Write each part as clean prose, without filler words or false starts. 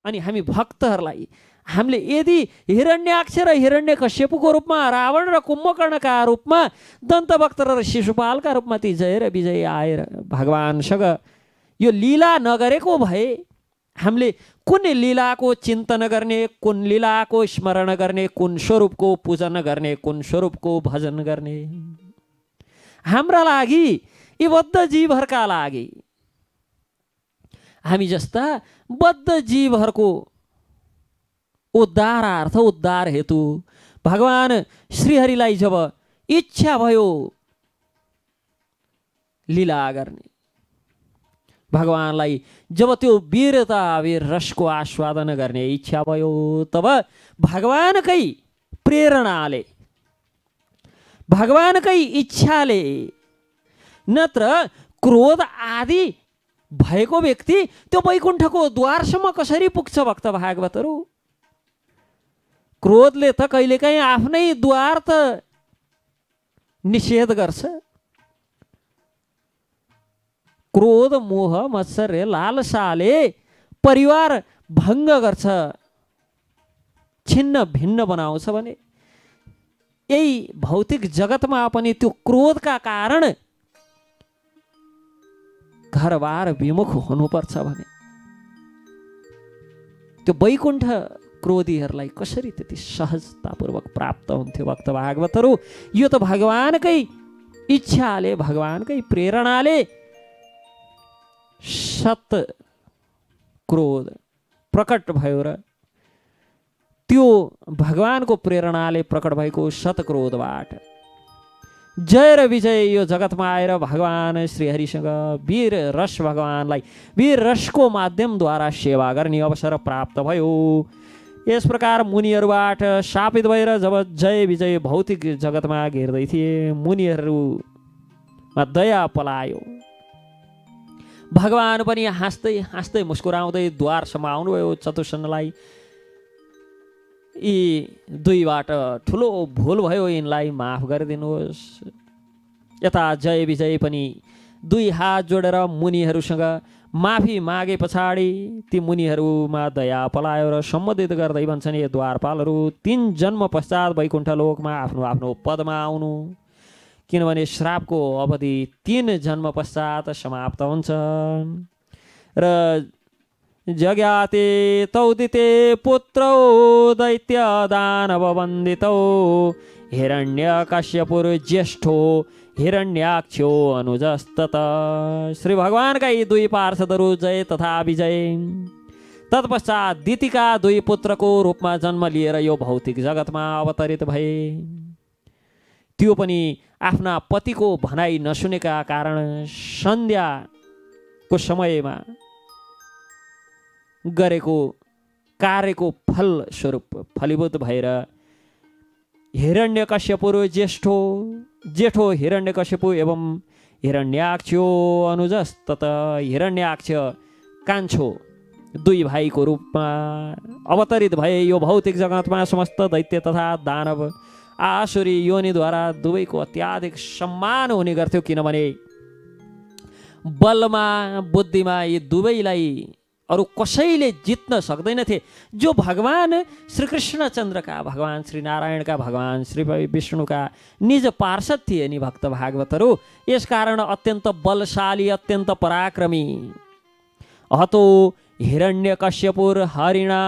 अनि हामी भक्तहरूलाई हामीले यदि हिरण्याक्ष र हिरण्यकश्यपको रूपमा, रावण र कुम्भकर्णका रूपमा, दन्तवक्त र शिशुपालका रूपमा ती जय र विजय आएर भगवानसँग यो लीला नगरेको भए हामीले कुन लीलाको चिन्तन गर्ने, कुन लीलाको स्मरण गर्ने, कुन स्वरूपको पूजन गर्ने, कुन स्वरूपको भजन गर्ने? हाम्रा लागि, यी बद्ध जीवहरूका लागि, हामी जस्ता बद्ध जीवहरूको उद्धारार्थ, उद्धार हेतु भगवान श्रीहरिलाई जब इच्छा भयो लीला गर्ने, भगवानलाई जब त्यो वीरता वीर रसको आस्वादन गर्ने इच्छा भयो, तब भगवानकै प्रेरणाले, भगवानकै इच्छाले, नत्र क्रोध आदि भएको व्यक्ति त्यो वैकुण्ठको द्वारसम्म कसरी पुग्छ? भक्त भागवतहरू, क्रोधले त कहिलेकाहीँ आफ्नै द्वार त निषेध गर्छ। क्रोध, मोह, मत्सर्य, लालसाले परिवार भङ्ग गर्छ, छिन्न भिन्न बनाउँछ भने यही भौतिक जगतमा पनि त्यो क्रोधका कारण घरबार विमुख हुनुपर्छ भने त्यो वैकुण्ठ क्रोधीहरूलाई कसरी त्यति सहजतापूर्वक प्राप्त हुन्थ्यो? भक्त भागवतहरू, यो त भगवानकै इच्छाले, भगवानकै प्रेरणाले सत क्रोध प्रकट भयो र त्यो भगवानको प्रेरणाले प्रकट भएको सतक्रोधबाट जय र विजय यो जगतमा आएर भगवान श्रीहरिसँग वीर रस, भगवानलाई वीर रसको माध्यमद्वारा सेवा गर्ने अवसर प्राप्त भयो। यस प्रकार मुनिहरूबाट शापित भएर जब जय विजय भौतिक जगतमा घेर्दै थिए, मुनिहरूमा दया पलायो। भगवान पनि हाँस्दै हाँस्दै मुस्कुराउँदै द्वारसम्म आउनुभयो चतुर्सनलाई। यी दुईबाट ठुलो भुल भयो, यिनलाई माफ गरिदिनुहोस्। यता जय विजय पनि दुई हात जोडेर मुनिहरूसँग माफी मागे पछाडि ती मुनिहरूमा दया पलायो र सम्बोधित गर्दै भन्छन्, ये द्वारपालहरू 3 जन्म पश्चात वैकुण्ठ लोकमा आफ्नो आफ्नो पदमा आउनु, किनभने श्रापको अवधि 3 जन्म पश्चात समाप्त हुन्छ। र जज्ञाते तौदिते पुत्रौ दैत्य दानव वन्दितौ हिरण्यकश्यपुर ज्येष्ठो हिरण्याक्षो अनुजस्तत। श्री भगवानका यी दुई पार्षदहरू जय तथा विजय तत्पश्चात दितिका 2 पुत्रको रूपमा जन्म लिएर यो भौतिक जगतमा अवतरित भए। त्यो पनि आफ्ना पतिको भनाइ नसुनेका कारण सन्ध्याको समयमा गरेको कार्यको फल स्वरूप फलीभूत भएर हिरण्यकश्यपुर जेठो हिरण्यकश्यपु एवं हिरण्याक्षो अनुजस्तत हिरण्याक्ष कान्छो 2 भाइको रूपमा अवतरित भए। यो भौतिक जगतमा समस्त दैत्य तथा दानव आसुरी योनिद्वारा दुवैको अत्याधिक सम्मान हुने गर्थ्यो, किनभने बलमा बुद्धिमा यी दुवैलाई अरू कसैले जित्न सक्दैनथे। जो भगवान श्रीकृष्ण चन्द्रका, भगवान श्री नारायणका, भगवान श्री विष्णुका निज पार्षद थिए नि भक्त भागवतहरू। यसकारण अत्यन्त बलशाली, अत्यन्त पराक्रमी अहतो हिरण्यकश्यपुर हरिणा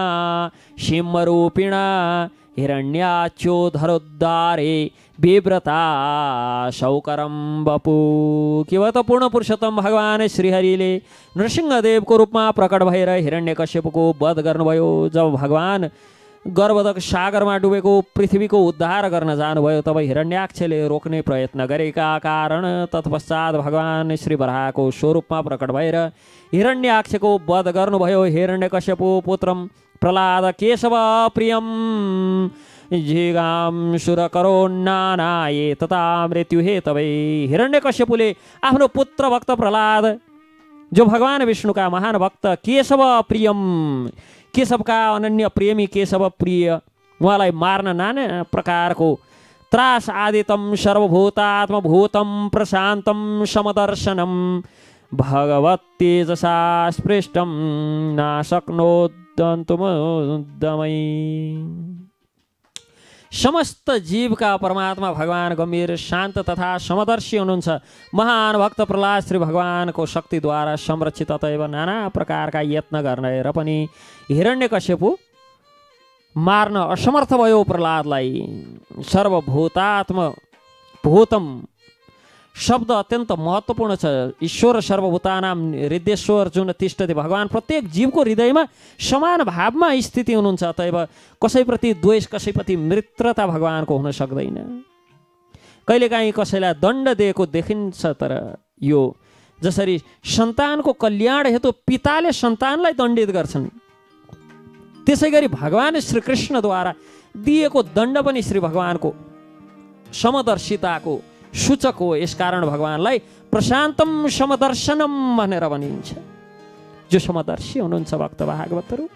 सिंहरूपिणा हिरण्याच्योधरोद्धारे विव्रता शौकरम बपु। के भयो त पूर्ण पुरुषोत्तम भगवान श्रीहरिले नृसिंहदेवको रूपमा प्रकट भएर हिरण्यकश्यपको वध गर्नुभयो। जब भगवान गर्भदक सागरमा डुबेको पृथ्वीको उद्धार गर्न जानुभयो, तब हिरण्याक्षले रोक्ने प्रयत्न गरेका कारण तत्पश्चात भगवान श्री वराहको स्वरूपमा प्रकट भएर हिरण्याक्षको वध गर्नुभयो। हिरण्यकश्यपु पुत्रम प्रहलाद केशव प्रियम जिगाम सुरकरो नानाये तथा मृत्यु हे तबै। हिरण्यकश्यपुले आफ्नो पुत्र भक्त प्रहलाद, जो भगवान विष्णुका महान भक्त केशव प्रियम, केशवका अनन्य प्रेमी केशव प्रिय, उहाँलाई मार्न नाना प्रकारको त्रास आदितम सर्वभूतात्मभूतम प्रशान्तम समदर्शनम भगवत तेजसा स्पृष्टम नाशक्नोत् तन्तुमुद्दमै। समस्त जीवका परमात्मा भगवान गम्भीर शान्त तथा समदर्शी हुनुहुन्छ। महान भक्त प्रहलाद श्री भगवानको शक्तिद्वारा संरक्षित अतएव नाना प्रकारका यत्न गरेर पनि हिरण्यकश्यपु मार्न असमर्थ भयो। प्रहलादलाई सर्वभूतम शब्द अत्यन्त महत्त्वपूर्ण छ। ईश्वर सर्वभूतानां हृदयेश्वर जुन तिष्ठति, भगवान प्रत्येक जीवको हृदयमा समान भावमा स्थिति हुनुहुन्छ। अतएव कसैप्रति द्वेष, कसैप्रति मित्रता भगवानको हुन सक्दैन। कहिलेकाहीँ कसैलाई दण्ड दिएको देखिन्छ, तर यो जसरी सन्तानको कल्याण हेतु पिताले सन्तानलाई दण्डित गर्छन्, त्यसै गरी भगवान श्रीकृष्णद्वारा दिएको दण्ड पनि श्री भगवानको समदर्शिताको सूचक हो। यसकारण भगवानलाई प्रशान्तम समदर्शनम भनेर भनिन्छ। जो समदर्शी हुनुहुन्छ भक्त भागवतहरू।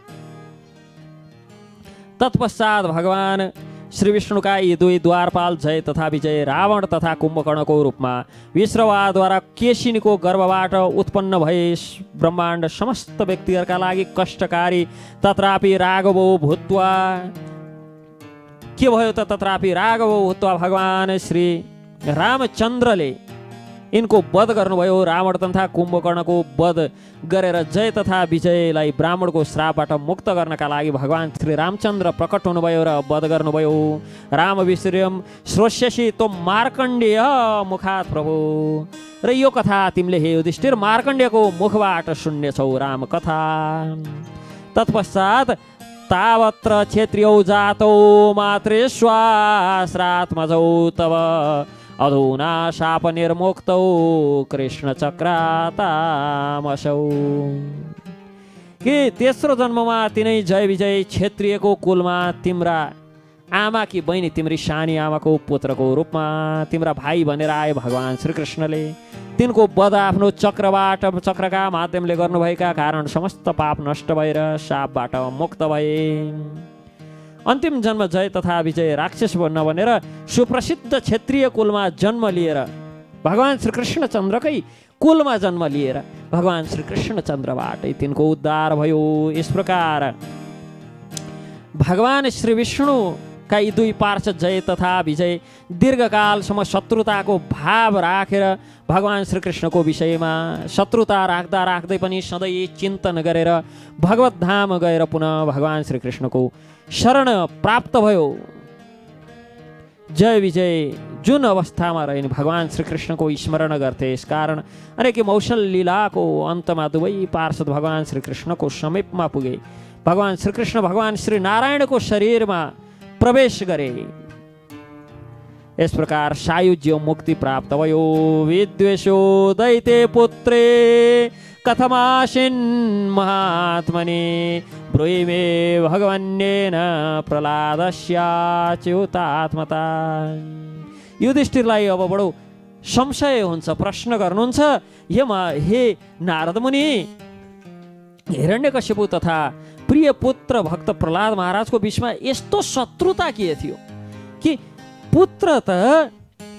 तत्पश्चात भगवान श्री विष्णुका यी दुई द्वारपाल जय तथा विजय रावण तथा कुम्भकर्णको रूपमा विश्रवाद्वारा केशिनीको गर्भबाट उत्पन्न भए ब्रह्माण्ड समस्त व्यक्तिहरूका लागि कष्टकारी तत्रापि राघवो भूत्वा के भयो त तत्रापि राघवो भूत्वा भगवान श्री रामचन्द्रले यिनको वध गर्नुभयो। रावण तथा कुम्भकर्णको वध गरेर जय तथा विजयलाई ब्राह्मणको श्रापबाट मुक्त गर्नका लागि भगवान श्री रामचन्द्र प्रकट हुनुभयो र वध गर्नुभयो। राम विश्रयम श्रोष्यसि त्वं मार्कण्डेय मुखात् प्रभु। र यो कथा तिमीले हे युधिष्ठिर मार्कण्डेयको मुखबाट सुन्नेछौ राम कथा। तत्पश्चात तावत्र क्षत्रियौ जातौ मातृश्वास्रात्मजौ तव अधुना शाप निर्मुक्तौ कृष्ण चक्रातामसौ। के तेस्रो जन्ममा तिनै जय विजय क्षेत्रीयको कुलमा तिम्रा आमा कि बहिनी तिम्री सानी आमाको पुत्रको रूपमा तिम्रा भाइ भनेर आए भगवान श्रीकृष्णले। तिनको वध आफ्नो चक्रका माध्यमले गर्नुभएका कारण समस्त पाप नष्ट भएर शापबाट मुक्त भए। अन्तिम जन्म जय तथा विजय राक्षस बन्न भनेर सुप्रसिद्ध क्षेत्रीय कुलमा जन्म लिएर भगवान श्रीकृष्ण चन्द्रकै कुलमा जन्म लिएर भगवान श्रीकृष्ण चन्द्रबाटै तिनको उद्धार भयो। यस प्रकार भगवान श्री विष्णुका यी दुई पार्षद जय तथा विजय दीर्घकालसम्म शत्रुताको भाव राखेर भगवान श्रीकृष्णको विषयमा शत्रुता राख्दा राख्दै पनि सधैँ चिन्तन गरेर भगवत धाम गएर पुनः भगवान श्रीकृष्णको शरण प्राप्त भयो। जय विजय जुन अवस्थामा रहिन् भगवान श्रीकृष्णको स्मरण गर्थे। यसकारण अनेक मौसल लीलाको अन्तमा दुवै पार्षद भगवान श्रीकृष्णको समीपमा पुगे। भगवान श्रीकृष्ण भगवान श्री नारायणको शरीरमा प्रवेश गरे। यस प्रकार सायुज्य मुक्ति प्राप्त भयो। विद्वेषो दैते पुत्रे कथमाशिन् महात्मने ब्रूहिमे भगवन्येन प्रहलादस्याच्युतात्मता। युधिष्ठिरलाई अब बडो संशय हुन्छ, प्रश्न गर्नुहुन्छ, हे नारद मुनि, हिरण्यकश्यपु तथा प्रिय पुत्र भक्त प्रहलाद महाराजको बीचमा यस्तो शत्रुता के थियो कि पुत्र त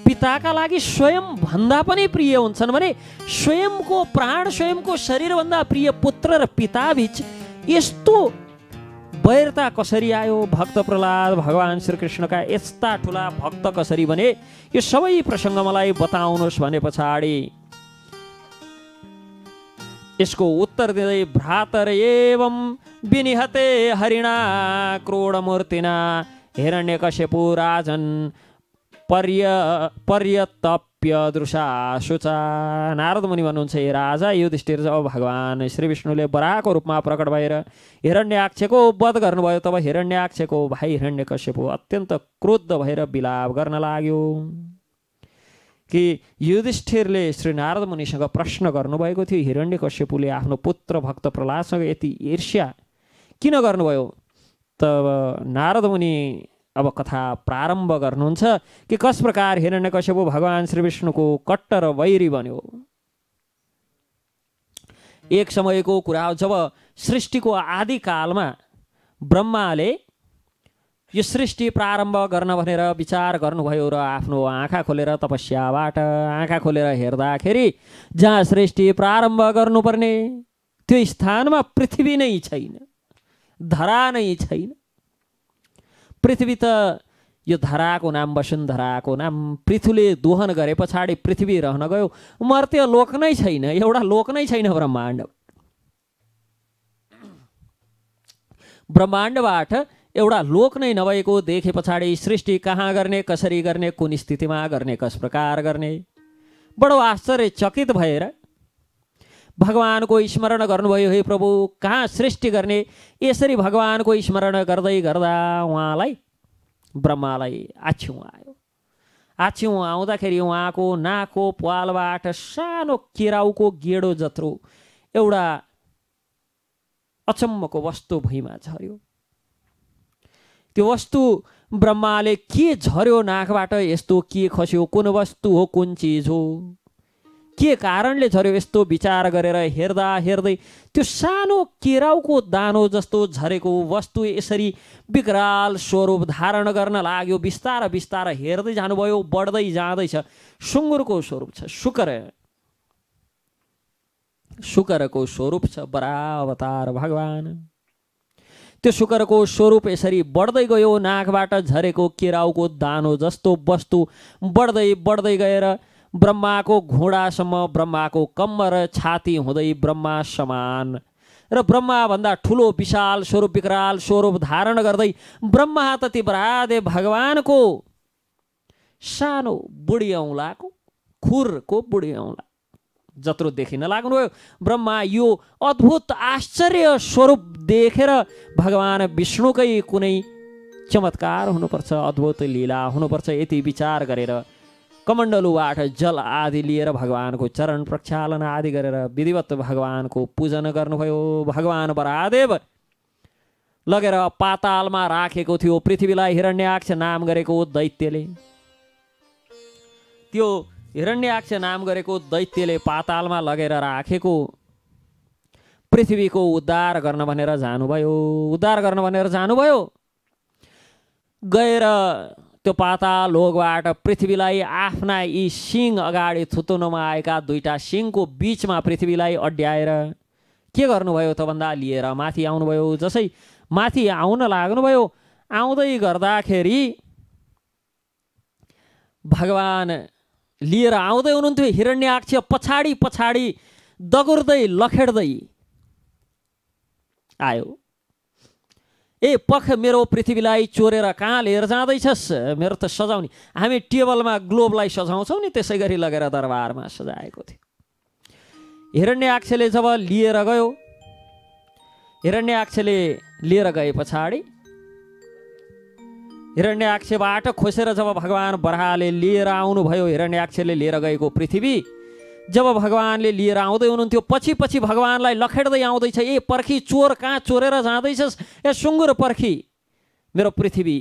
पिताका लागि स्वयं भन्दा पनि प्रिय हुन्छन् भने स्वयंको प्राण स्वयंको शरीर भन्दा प्रिय पुत्र र पिता बीच यस्तो वैरता कसरी आयो? भक्त प्रहलाद भगवान श्रीकृष्णका यस्ता ठुला भक्त कसरी बने? यो सबै प्रसङ्ग मलाई बताउनुहोस् भने पछाडि यसको उत्तर दिँदै भ्रातर एवं विनिहते हरिणा क्रोडमूर्तिना हिरण्यकश्यपु राजन पर्यतप्य दृशाशुचा। नारद मुनि भन्नुहुन्छ, हे राजा युधिष्ठिर, जब भगवान श्री विष्णुले वराहको रूपमा प्रकट भएर हिरण्याक्षको वध गर्नुभयो तब हिरण्याक्षको भाइ हिरण्यकश्यपु अत्यन्त क्रोध भएर विलाप गर्न लाग्यो कि युधिष्ठिरले श्री नारद मुनिसँग प्रश्न गर्नुभएको थियो, हिरण्यकश्यपुले आफ्नो पुत्र भक्त प्रहलादसँग यति ईर्ष्या किन गर्नुभयो? तब नारद मुनि अब कथा प्रारम्भ गर्नुहुन्छ कि कस प्रकार हिरण्यकश्यपु भगवान श्री विष्णुको कट्टर वैरी बन्यो। एक समयको कुरा हो जब सृष्टिको आदिकालमा ब्रह्माले यो सृष्टि प्रारम्भ गर्न भनेर विचार गर्नुभयो र आफ्नो आँखा खोलेर तपस्याबाट आँखा खोलेर हेर्दाखेरि जहाँ सृष्टि प्रारम्भ गर्नुपर्ने त्यो स्थानमा पृथ्वी नै छैन, धरा नै छैन। पृथ्वी त यो धराको नाम वसुन्धराको नाम पृथुले दोहन गरे पछाडि पृथ्वी रहन गयो। मर्त्य लोक नै छैन, एउटा लोक नै छैन ब्रह्माण्ड। ब्रह्माण्डबाट एउटा लोक नै नभएको देखे पछाडि सृष्टि कहाँ गर्ने, कसरी गर्ने, कुन स्थितिमा गर्ने, कस प्रकार गर्ने, बडो आश्चर्यचकित भएर भगवानको स्मरण गर्नुभयो। हे प्रभु, कहाँ सृष्टि गर्ने? यसरी भगवानको स्मरण गर्दै गर्दा उहाँलाई ब्रह्मालाई आछ्यौँ आयो। आछ्यौँ आउँदाखेरि उहाँको नाकको प्वालबाट सानो केराउको गेडो जत्रो एउटा अचम्मको वस्तु भुइँमा झर्यो। त्यो वस्तु ब्रह्माले के झर्यो नाकबाट, यस्तो के खस्यो, कुन वस्तु हो, कुन चिज हो, के कारणले झर्यो, यस्तो विचार गरेर हेर्दा हेर्दै त्यो सानो केराउको दानो जस्तो झरेको वस्तु यसरी विकराल स्वरूप धारण गर्न लाग्यो। बिस्तार बिस्तार हेर्दै जानुभयो, बढ्दै जाँदैछ। सुँगुरको स्वरूप छ, शुकरको स्वरूप छ, बराह अवतार भगवान। त्यो शुकरको स्वरूप यसरी बढ्दै गयो। नाकबाट झरेको केराउको दानो जस्तो वस्तु बढ्दै बढ्दै गएर ब्रह्माको घुँडासम्म, ब्रह्माको कम्मर छाती हुँदै ब्रह्मा समान र ब्रह्माभन्दा ठुलो विशाल स्वरूप, विकराल स्वरूप धारण गर्दै ब्रह्मा तति बरादेव भगवानको सानो बुढी औँलाको, खुरको बुढी औँला जत्रो देखिन लाग्नुभयो। ब्रह्मा यो अद्भुत आश्चर्य स्वरूप देखेर भगवान विष्णुकै कुनै चमत्कार हुनुपर्छ, अद्भुत लीला हुनुपर्छ, यति विचार गरेर कमण्डलुबाट जल आदि लिएर भगवानको चरण प्रक्षालन आदि गरेर विधिवत भगवानको पूजन गर्नुभयो। भगवान बरादेव लगेर पातालमा राखेको थियो पृथ्वीलाई हिरण्याक्ष नाम गरेको दैत्यले। त्यो हिरण्याक्ष नाम गरेको दैत्यले पातालमा लगेर राखेको पृथ्वीको उद्धार गर्न भनेर जानुभयो। गएर त्यो पाताल लोकबाट पृथ्वीलाई आफ्ना यी सिंह अगाडि थुतुनमा आएका दुईटा सिंहको बीचमा पृथ्वीलाई अड्याएर के गर्नुभयो त भन्दा लिएर माथि आउनुभयो। जसै माथि आउन लाग्नुभयो, आउँदै गर्दाखेरि भगवान लिएर आउँदै हुनुहुन्थ्यो। हिरण्याक्ष पछाडि पछाडि दगुर्दै लखेड्दै आयो। ए पख, मेरो पृथ्वीलाई चोरेर कहाँ लिएर जाँदैछस्? मेरो त सजाउने, हामी टेबलमा ग्लोबलाई सजाउँछौँ नि, त्यसै गरी लगेर दरबारमा सजाएको थियो। हिरण्याक्षले जब लिएर गयो, हिरण्याक्षले लिएर गए पछाडि हिरण्याक्षबाट खोसेर जब भगवान बराहले लिएर आउनुभयो, हिरण्याक्षले लिएर गएको पृथ्वी जब भगवानले लिएर आउँदै हुनुहुन्थ्यो, पछि पछि भगवानलाई लखेड्दै आउँदैछ। ए पर्खी, चोर, कहाँ चोरेर जाँदैछस्? ए सुँगुर पर्खी, मेरो पृथ्वी।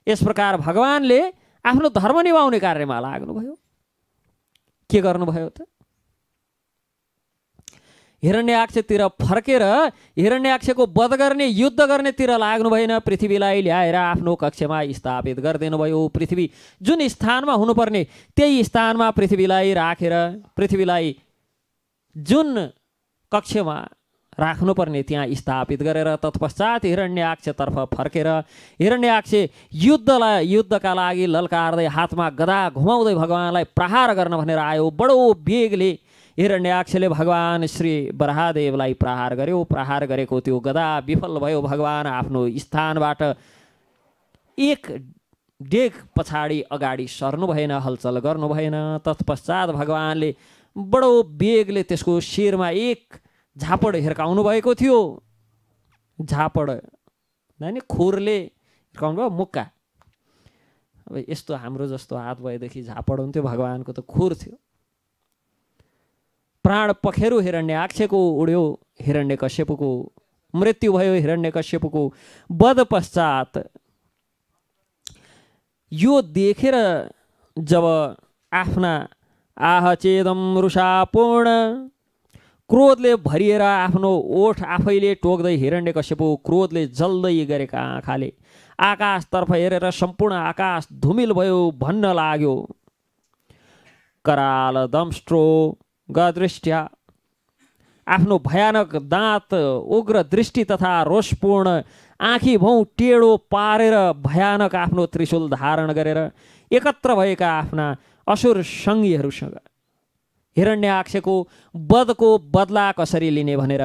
यस प्रकार भगवानले आफ्नो धर्म निभाउने कार्यमा लाग्नुभयो। के गर्नुभयो त? हिरण्याक्षतिर फर्केर हिरण्याक्षको वध गर्ने, युद्ध गर्नेतिर लाग्नु भएन। पृथ्वीलाई ल्याएर आफ्नो कक्षमा स्थापित गरिदिनु भयो। पृथ्वी जुन स्थानमा हुनुपर्ने त्यही स्थानमा पृथ्वीलाई राखेर, पृथ्वीलाई जुन कक्षमा राख्नुपर्ने त्यहाँ स्थापित गरेर तत्पश्चात हिरण्याक्षतर्फ फर्केर हिरण्याक्ष युद्धका लागि ललकार्दै हातमा गदा घुमाउँदै भगवानलाई प्रहार गर्न भनेर आयो। बडो वेगले हिरण्याक्षले भगवान श्री बराहदेवलाई प्रहार गर्यो। प्रहार गरेको त्यो गदा विफल भयो। भगवान आफ्नो स्थानबाट एक डेग पछाडि अगाडि सर्नु भएन, हलचल गर्नु भएन। तत्पश्चात भगवानले बडो वेगले त्यसको शिरमा एक झापड हिर्काउनु भएको थियो। झापड हैन, खुरले हिर्काउनु भयो, मुक्का। अब यस्तो हाम्रो जस्तो हात भएदेखि झापड हुन्थ्यो, भगवानको त खुर थियो। प्राण पखेरु हिरण्याक्षको उड्यो, हिरण्यकश्यपको मृत्यु भयो। हिरण्यकश्यपको वध पश्चात यो देखेर जब आफ्ना आहचेदम रुषापूर्ण क्रोधले भरिएर आफ्नो ओठ आफैले टोक्दै हिरण्यकश्यपु क्रोधले जल्दै गरेका आँखाले आकाशतर्फ हेरेर सम्पूर्ण आकाश धुमिल भयो भन्न लाग्यो। कराल दंष्ट्रो गदृष्ट्या आफ्नो भयानक दाँत, उग्र दृष्टि तथा रोषपूर्ण आँखी भौँ टेढो पारेर भयानक आफ्नो त्रिशूल धारण गरेर एकत्र भएका आफ्ना असुर सङ्गीहरूसँग हिरण्याक्षको वधको बदला कसरी लिने भनेर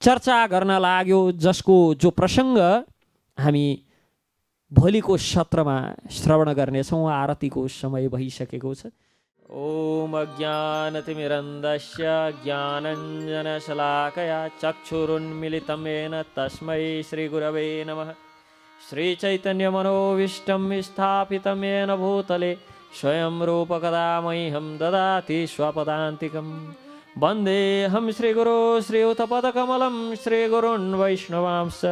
चर्चा गर्न लाग्यो, जसको जो प्रसङ्ग हामी भोलिको सत्रमा श्रवण गर्नेछौँ। आरतीको समय भइसकेको छ। ओम अज्ञानतिमिरन्दस्य ज्ञानञ्जनशलाकया चक्षुरुन्मिलितं येन तस्मै श्रीगुरवे नमः। श्रीचैतन्यमनोभीष्टं स्थापितं येन भूतले स्वयं रूपकदा मह्यं ददाति स्वपदान्तिकं। वन्देऽहं श्रीगुरो श्रीयुतपदकमलं श्रीगुरुन् वैष्णवांश्च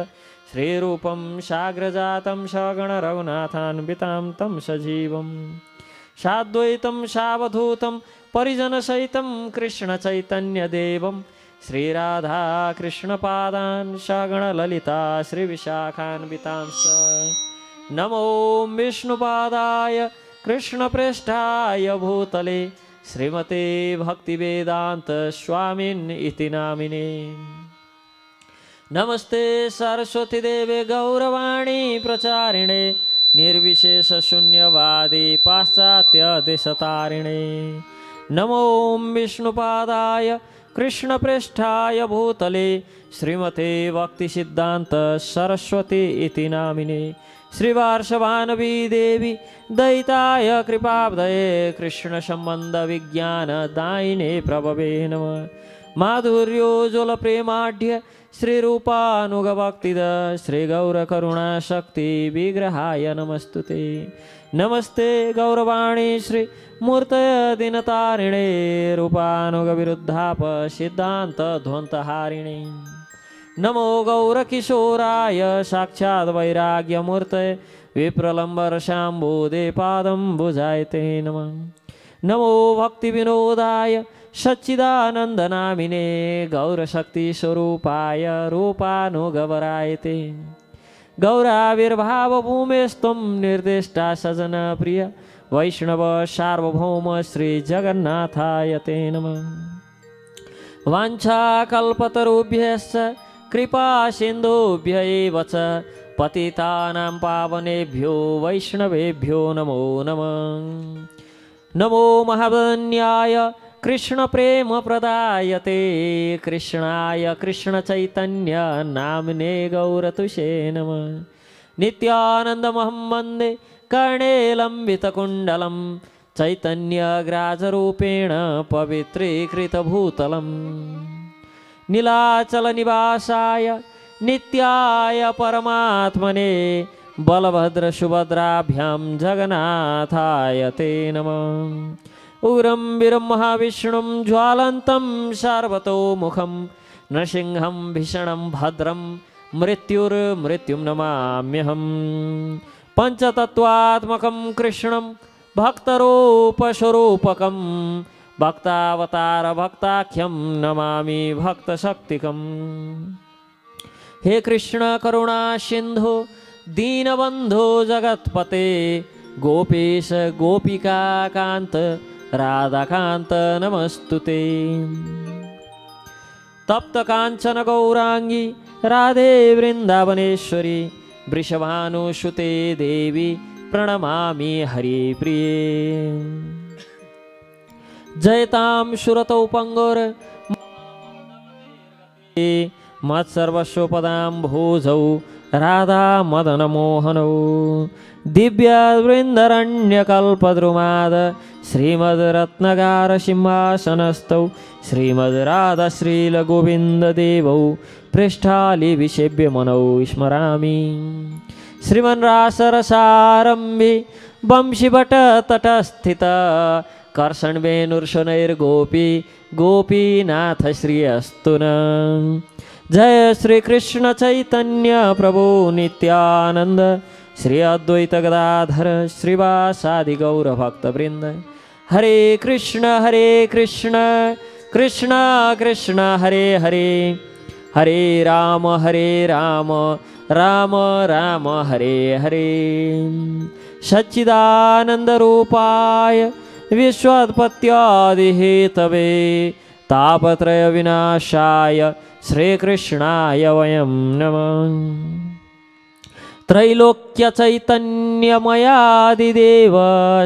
श्रीरूपं साग्रजातं सगणरघुनाथान्वितां तं सजीवम् साद्वैतं सावधूतं परिजनसहितं कृष्णचैतन्यदेवं श्रीराधाकृष्णपादान् सगणललिता श्रीविशाखान्वितांश्च। नमो विष्णुपादाय कृष्णप्रेष्ठाय भूतले श्रीमते भक्तिवेदान्त स्वामिन् इति नामिने। नमस्ते सरस्वती देवे गौरवाणी प्रचारिणे निर्विशेष शून्यवादी पाश्चात्य देशतारिणे। नमो विष्णुपादाय कृष्णप्रेष्ठाय भूतले श्रीमते भक्तिसिद्धान्त सरस्वती इति नामिने। श्रीवार्षभानवी देवी दैताय कृपाब्धये कृष्णसम्बन्धविज्ञानदायिने प्रभवे नमः। माधुर्योज्ज्वल प्रेमाढ्य श्रीरूपानुगभक्तिद श्रीगौरकरुणाशक्ति विग्रहाय नमस्तुते। नमस्ते गौरवाणी श्रीमूर्तय दिनतारिणे रूपानुगविरुद्धाप सिद्धान्तध्वन्तहारिणे। नमो गौरकिशोराय साक्षात् वैराग्यमूर्तये विप्रलम्बरशाम्बोदे पादम्बुजाय ते नमः। नमो भक्तिविनोदाय सच्चिदानन्दनामिने गौरशक्तिस्वरूपाय रूपानुगवराय ते। गौराविर्भावभूमेस्त्वं निर्दिष्टा सजनप्रिय वैष्णव सार्वभौम श्रीजगन्नाथाय ते नमः। वाञ्छाकल्पतरुभ्यश्च कृपा सिन्धुभ्य एव च पतितानां पावनेभ्यो वैष्णवेभ्यो नमो नमः। नमो महावन्याय कृष्ण प्रेम प्रदायते कृष्णाय कृष्णचैतन्य नाम्ने गौरतुषे नमः। नित्यानन्दमहं वन्दे कर्णे लम्बितकुण्डलं चैतन्यग्राजरूपेण पवित्रीकृतभूतलम्। नीलाचलनिवासाय नित्याय परमात्मने बलभद्रसुभद्राभ्यां जगन्नाथाय ते नमः। उग्रं वीरं महाविष्णुं ज्वालन्तं सर्वतोमुखं नृसिंहं भीषणं भद्रं मृत्युर्मृत्युं नमाम्यहम्। पञ्चतत्त्वात्मकं कृष्णं भक्तरूपस्वरूपकं भक्तावतार भक्ताख्यं नमामि भक्तशक्तिकम्। हे कृष्ण करुणा सिन्धु दीनबन्धो जगत्पते गोपेश गोपिका कान्त राधाकान्त नमस्तुते। तप्त काञ्चन गौरांगी राधे वृन्दावनेश्वरी वृषभानुसुते देवी प्रणमामि हरिप्रिये। जयतां सुरतौ पंगोर मत्सर्वस्वपदाम्भोजौ राधा मदन मोहनौ दिव्यवृन्दरण्यकल्पद्रुमाद श्रीमद्रत्नगार सिंहासनस्थौ श्रीमद्राधाश्रीलगोविन्ददेवौ पृष्ठालिविसेव्य मनौ स्मरामि। श्रीमन्रासरसारम्भे वंशीभटतटस्थित कर्षणवेणुर्शनैर्गोपी गोपीनाथ श्री अस्तु न। जय श्री कृष्ण चैतन्य प्रभु नित्यानंद श्री अद्वैत गदाधर श्रीवासादि गौर भक्तवृंद। हरे कृष्ण कृष्ण कृष्ण हरे हरे हरे राम राम राम हरे हरे। सच्चिदानंद रूपाय विश्वोत्पत्त्यादिहेतवे तापत्रय विनाशाय श्रीकृष्णाय वयं नमः। त्रैलोक्य चैतन्यमयादिदेव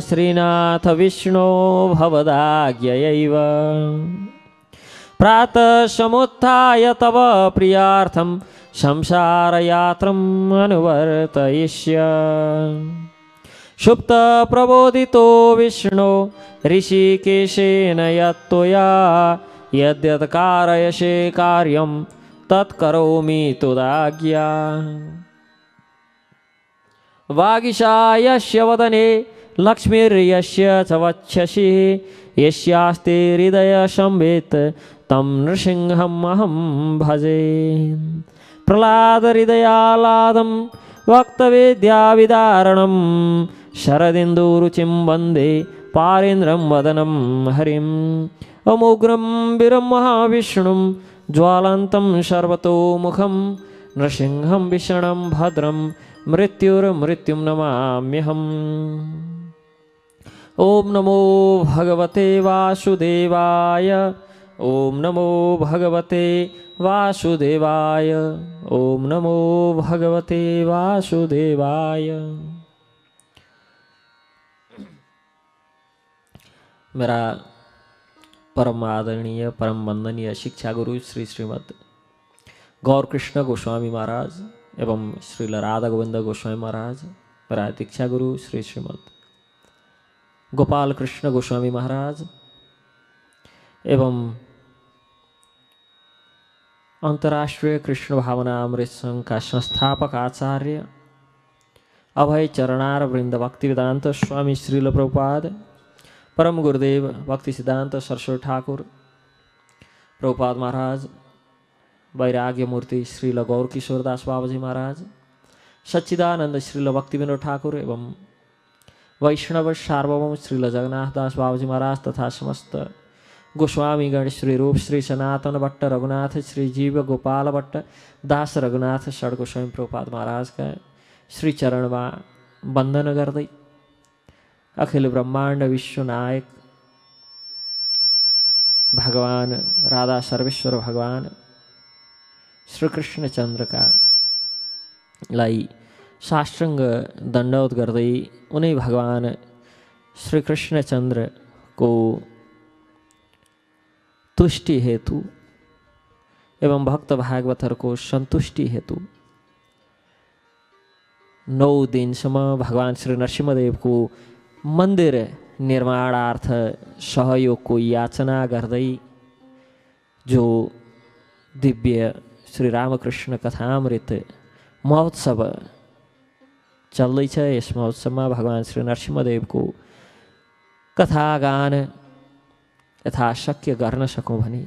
श्रीनाथ विष्णो भवदाज्ञयैव प्रातः समुत्थाय तव प्रियार्थं संसारयात्रम् अनुवर्तयिष्यामि। सुप्त प्रबोधितो विष्णो ऋषिकेशेन यत्त्वया यद्यत् कारयसे कार्यं तत्करोमि तुदाज्ञया। वागीशायस्य वदने लक्ष्मीर्यस्य च वक्षसि यस्यास्ते हृदय संवेत् तं नृसिंहम् अहं भजे। प्रह्लाद हृदयालादं वक्तवेद्याविदारणं शरदिन्दुरुचिं वन्दे पारेन्द्रं वदनं हरिम्। अमुग्रं वीरं महाविष्णुं ज्वालन्तं सर्वतोमुखं नृसिंहं भीषणं भद्रं मृत्युर्मृत्युं नमाम्यहम्। ओम नमो भगवते वासुदेवाय। ओम नमो भगवते वासुदेवाय। ओम नमो भगवते वासुदेवाय। मेरा परम आदरणीय परम वंदनीय शिक्षा गुरु श्री श्रीमद गौर कृष्ण गोस्वामी महाराज एवं श्रील राधा गोविंद गोस्वामी महाराज, मेरा दीक्षा गुरु श्री श्रीमद गोपाल कृष्ण गोस्वामी महाराज एवं अंतर्राष्ट्रीय कृष्ण भावना अमृत संघ का संस्थापक आचार्य अभय चरणार वृंद भक्ति वेदांत स्वामी श्रील प्रभुपाद, परम गुरुदेव भक्ति सिद्धांत सरस्वती ठाकुर प्रभुपाद महाराज, वैराग्य मूर्ति श्रील गौर किशोरदास बाबाजी महाराज, सच्चिदानंद श्रील भक्ति विनोद ठाकुर एवं वैष्णव सार्वभौम श्रील जगन्नाथ दास बाबाजी महाराज तथा समस्त गोस्वामी गण श्री रूप श्री सनातन भट्ट रघुनाथ श्री जीव गोपाल भट्ट दास रघुनाथ षड गोस्वामी प्रभुपाद महाराज का श्री चरण में वंदन गर्दै अखिल ब्रह्मांड विश्व नायक भगवान राधा सर्वेश्वर भगवान श्री कृष्ण चंद्र का लाई साष्टांग दंडवत गर्दै उन्हीं भगवान श्री कृष्ण चंद्र को तुष्टि हेतु एवं भक्त भागवतर को संतुष्टि हेतु 9 दिनसम्म भगवान श्री नरसिंहदेव को मंदिर निर्माणार्थ सहयोग को याचना गर्दै जो दिव्य श्री रामकृष्ण कथामृत महोत्सव चल्दैछ। यस महोत्सवमा भगवान श्री नरसिंहदेव को कथागान यथाशक्य गर्न सकौं भने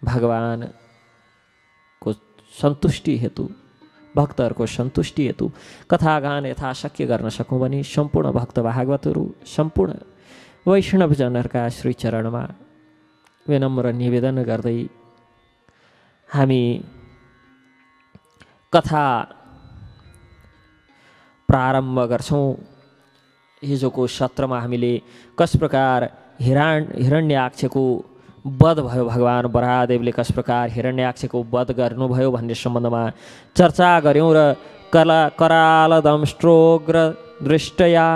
भगवान को संतुष्टि हेतु भक्तहरूको संतुष्टि हेतु कथागान यथाशक्य गर्न सकौं भने सम्पूर्ण भक्त भागवतहरू सम्पूर्ण वैष्णवजनहरूका श्री चरणमा विनम्र निवेदन गर्दै हामी कथा प्रारम्भ गर्छौं। हिजोको सत्रमा हामीले कस प्रकार हिरण्याक्षको वध भयो, भगवान बराहदेवले कस प्रकार हिरण्याक्षको वध गर्नुभयो भन्ने सम्बन्धमा चर्चा गर्यौं र कराल दंष्ट्रोग्र दृष्टया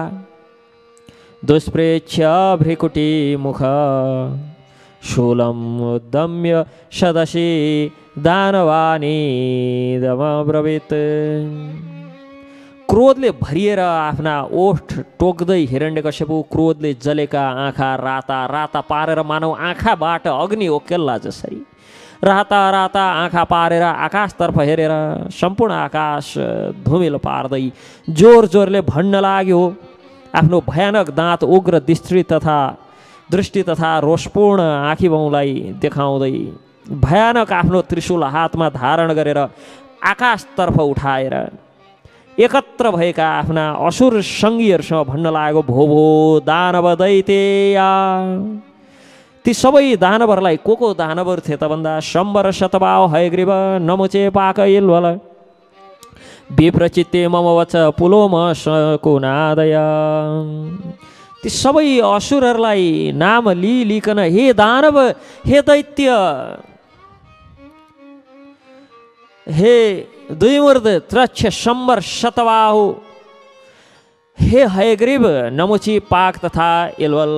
दुष्प्रेक्ष्य भ्रिकुटी मुख शूलम् उद्दम्य सदसि दानवानी दमब्रवीत्। क्रोधले भरिएर आफ्ना ओठ टोक्दै हिरण्यकश्यपु क्रोधले जलेका आँखा राता राता पारेर मानव आँखाबाट अग्नि ओकेल्ला जसरी राता राता आँखा पारेर आकाशतर्फ हेरेर सम्पूर्ण आकाश धुमिलो पार्दै जोर जोरले भन्न लाग्यो। आफ्नो भयानक दाँत उग्र दृष्टि तथा रोषपूर्ण आँखीभौँलाई देखाउँदै भयानक आफ्नो त्रिशूल हातमा धारण गरेर आकाशतर्फ उठाएर एकत्र भएका आफ्ना असुर सङ्गीहरूसँग भन्न लाग्यो, भो भो दानव दैतेया। ती सबै दानवहरूलाई को दानवहरू थिए त भन्दा शम्बर शतभाव हयग्रीव नमुचे पाक इल्वल विप्रचित्ते मम वच पुलोम को नादय। ती सबै असुरहरूलाई नाम लिकन हे दानव, हे दैत्य, हे द्विमूर्ध त्रक्ष सम्बर शतबाहु, हे हयग्रीव नमुची पाक तथा एलवल,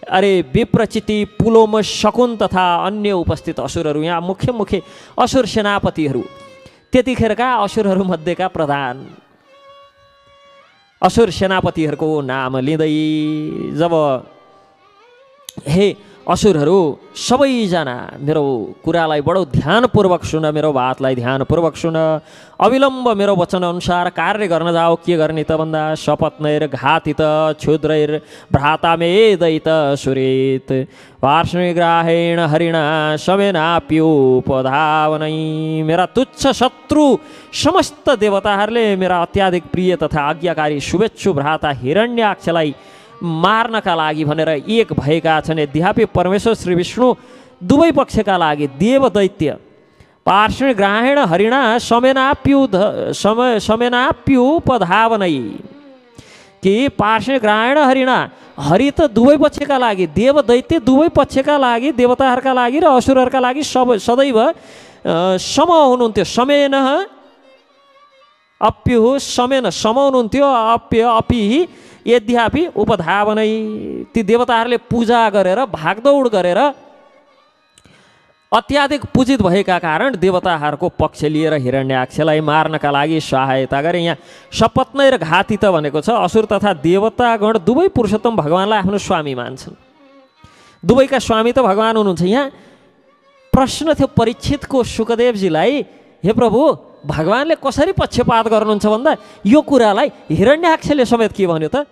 अरे विप्रचिति पुलोम शकुन तथा अन्य उपस्थित असुरहरू, यहाँ मुख्य मुख्य असुर सेनापतिहरू, त्यतिखेरका असुरहरूमध्येका प्रधान असुर सेनापतिहरूको नाम लिँदै जब हे असुरहरू सबैजना मेरो कुरालाई बडो ध्यानपूर्वक सुन, मेरो बातलाई ध्यानपूर्वक सुन, अविलम्ब मेरो वचन अनुसार कार्य गर्न जाओ। के गर्ने त भन्दा शपथनैर घातित क्षुद्रैर भ्रातामेदैत सुरेत वार्ष्णिग्राहेण हरिणा समेनाप्युपधावनै। मेरा तुच्छ शत्रु समस्त देवताहरूले मेरा अत्याधिक प्रिय तथा आज्ञाकारी शुभेच्छु भ्राता हिरण्याक्षलाई मार्नका लागि भनेर एक भएका छन्। यद्यपि परमेश्वर श्री विष्णु दुवै पक्षका लागि देव दैत्य पार्ष्णिग्राहेण हरिणा समेनाप्युपधावनै कि पार्ष्णिग्राहेण हरिणा, हरि त दुवै पक्षका लागि, देव दैत्य दुवै पक्षका लागि, देवताहरूका लागि र असुरहरूका लागि सदैव सम हुनुहुन्थ्यो। समेन अप्युः, समेन सम हुनुहुन्थ्यो, अप्य अपि यद्यपि उपधावनै, ती देवताहरूले पूजा गरेर भागदौड गरेर अत्याधिक पूजित भएका कारण देवताहरूको पक्ष लिएर हिरण्याक्षलाई मार्नका लागि सहायता गरे। यहाँ शपथनैर घातित भनेको छ असुर तथा देवतागण दुवै पुरुषोत्तम भगवानलाई आफ्नो स्वामी मान्छन्। दुवैका स्वामी त भगवान हुनुहुन्छ। यहाँ प्रश्न थियो परीक्षितको शुकदेवजीलाई, हे प्रभु भगवानले कसरी पक्षपात गर्नुहुन्छ भन्दा यो कुरालाई हिरण्याक्षले समेत के भन्यो त,